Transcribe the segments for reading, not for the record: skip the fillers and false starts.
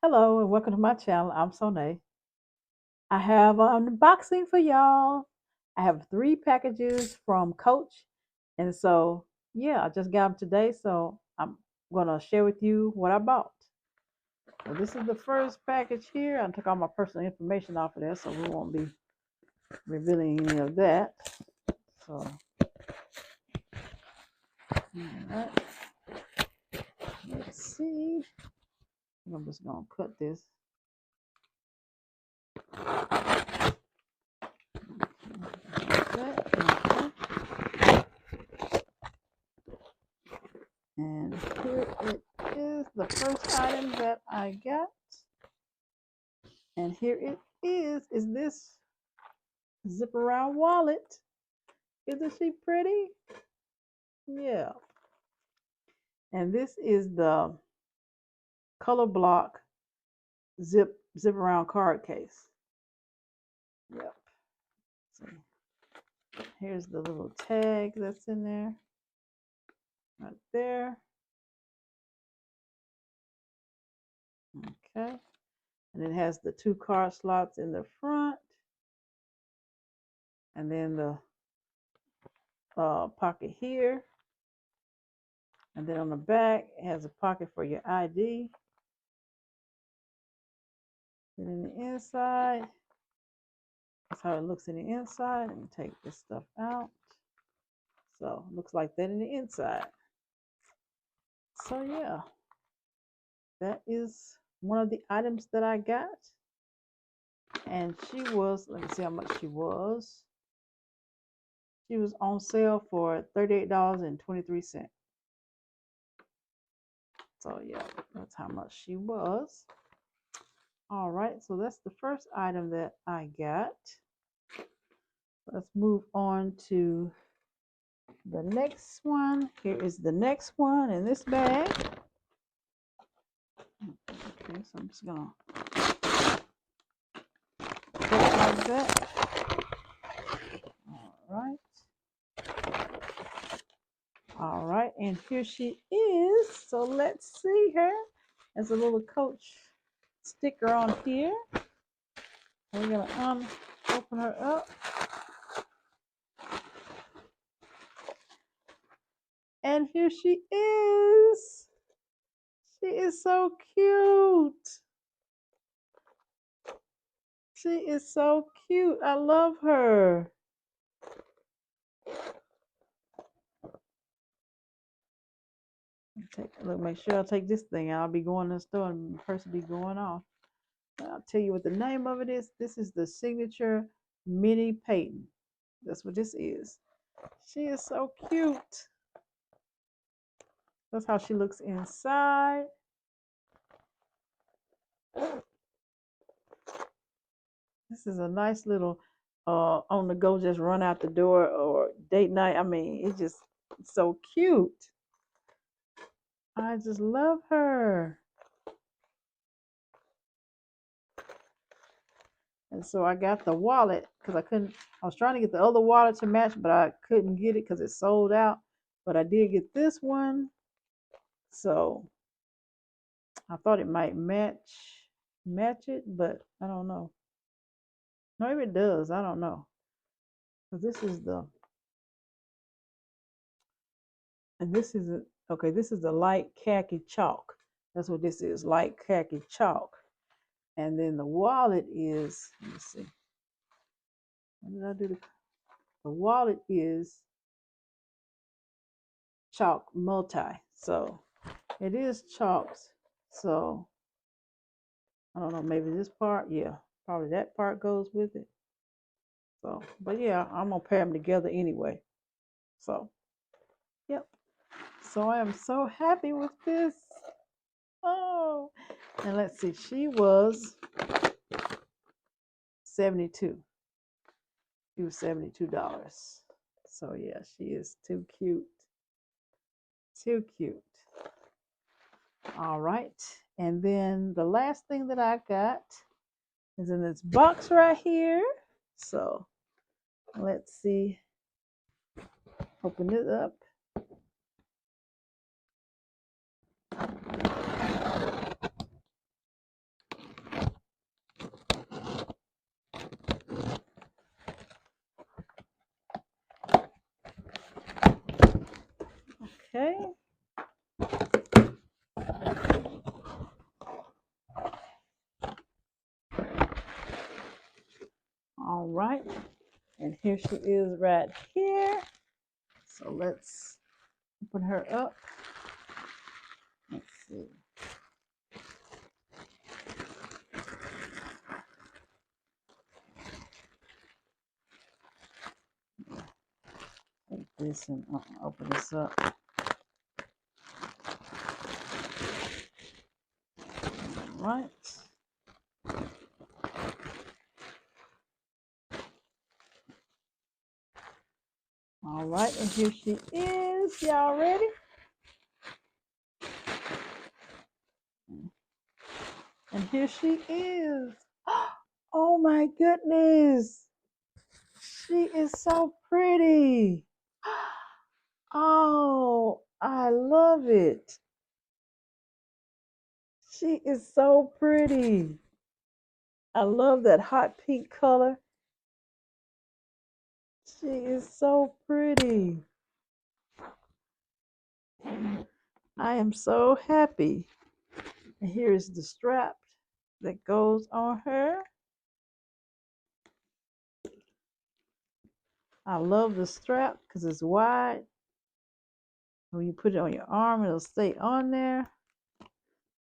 Hello and welcome to my channel. I'm Sona. I have an unboxing for y'all. I have three packages from Coach. And so, yeah, I just got them today. So I'm going to share with you what I bought. So this is the first package here. I took all my personal information off of there, so we won't be revealing any of that. So, all right. Let's see. I'm just going to cut this. And here it is, the first item that I got. And here it is this zip around wallet. Isn't she pretty? Yeah. And this is the color block zip around card case. Yep. So here's the little tag that's in there. Right there. Okay. And it has the two card slots in the front. And then the pocket here. And then on the back, it has a pocket for your ID. And in the inside, that's how it looks in the inside. Let me take this stuff out. So it looks like that in the inside. So yeah, that is one of the items that I got. And she was, let me see how much she was. She was on sale for $38.23. So yeah, that's how much she was. All right, so that's the first item that I got. Let's move on to the next one. Here is the next one in this bag. Okay, so I'm just gonna put it like that. All right, and here she is. So let's see her. There's a little Coach sticker on here. We're gonna open her up. And here she is. She is so cute. She is so cute. I love her. Look, make sure I take this thing out. I'll be going to the store and the person be going off. I'll tell you what the name of it is. This is the Signature Mini Peyton. That's what this is. She is so cute. That's how she looks inside. This is a nice little on the go, just run out the door or date night. I mean, it's just so cute. I just love her. And so I got the wallet because I was trying to get the other wallet to match, but I couldn't get it because it sold out. But I did get this one. So I thought it might match it, but I don't know. Maybe it does. I don't know. Because this is the, and this is a, okay, this is the light khaki chalk. That's what this is, light khaki chalk. And then the wallet is, let me see. What did I do? The wallet is chalk multi. So it is chalks. So I don't know, maybe this part, yeah, probably that part goes with it. So, but yeah, I'm gonna pair them together anyway. So, yep. So I am so happy with this. Oh, and let's see, she was 72. She was $72. So yeah, she is too cute. Too cute. All right. And then the last thing that I got is in this box right here. So let's see. Open it up. right. And here she is right here. So let's open her up. Let's see. Take this and open this up. All right. All right, and here she is. Y'all ready? And here she is. Oh my goodness. She is so pretty. Oh, I love it. She is so pretty. I love that hot pink color. She is so pretty. I am so happy. And here is the strap that goes on her. I love the strap because it's wide. When you put it on your arm, it'll stay on there.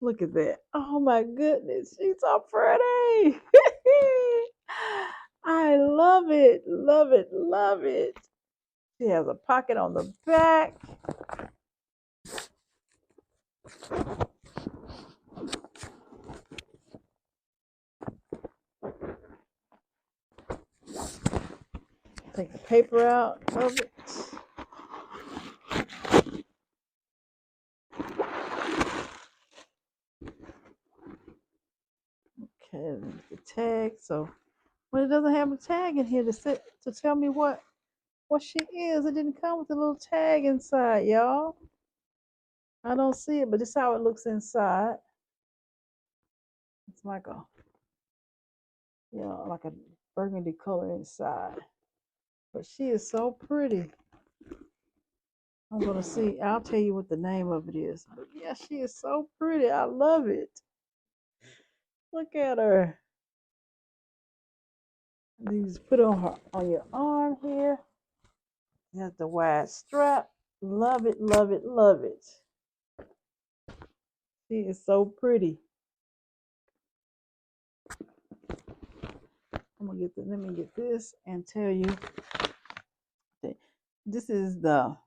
Look at that. Oh my goodness. She's so pretty. I love it. Love it. Love it. She has a pocket on the back. Take the paper out of it. Okay, the tag. So when it doesn't have a tag in here to tell me what she is, it didn't come with a little tag inside, y'all. I don't see it, but this is how it looks inside. It's like a, like a burgundy color inside. But she is so pretty. I'm gonna see. I'll tell you what the name of it is. But yeah, she is so pretty. I love it. Look at her. You just put it on your arm here. It has the wide strap. Love it, love it, love it. She is so pretty. Let me get this and tell you. This is the,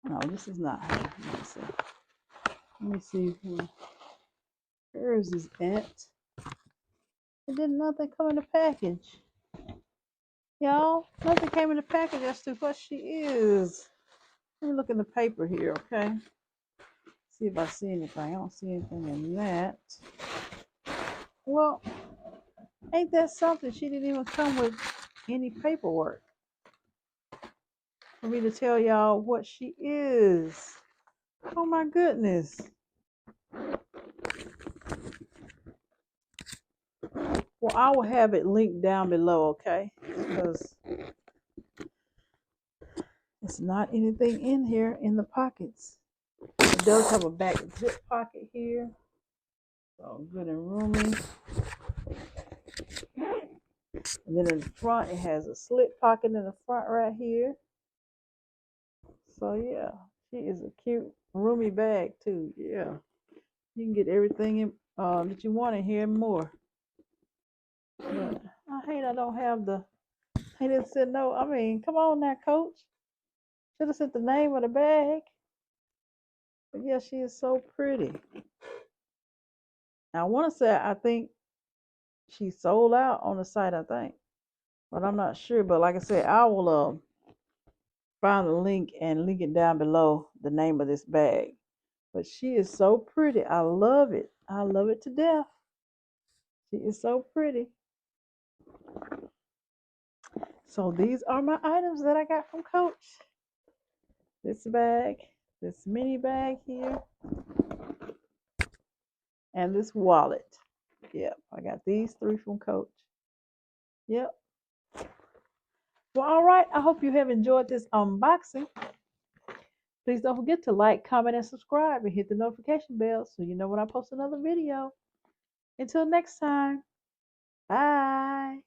no, this is not her. Let me see where hers is at. It didn't nothing come in the package. Y'all, nothing came in the package as to what she is. Let me look in the paper here, okay? See if I see anything. I don't see anything in that. Well, ain't that something? She didn't even come with any paperwork for me to tell y'all what she is. Oh my goodness. Well, I will have it linked down below, okay? Because it's not anything in here in the pockets. It does have a back zip pocket here. So good and roomy. And then in the front, it has a slip pocket in the front right here. So yeah, she is a cute, roomy bag too. Yeah, you can get everything in, that you want in here and more. But I hate I don't have the. He didn't say no. I mean, come on now, Coach. Should have said the name of the bag. But yeah, she is so pretty. Now, I want to say I think she sold out on the site. I think, but I'm not sure. But like I said, I will find the link and link it down below, the name of this bag. But she is so pretty. I love it. I love it to death. She is so pretty. So these are my items that I got from Coach. This bag, this mini bag here, and this wallet. Yep, I got these 3 from Coach. Yep. Well, all right. I hope you have enjoyed this unboxing. Please don't forget to like, comment, and subscribe, and hit the notification bell so you know when I post another video. Until next time, bye.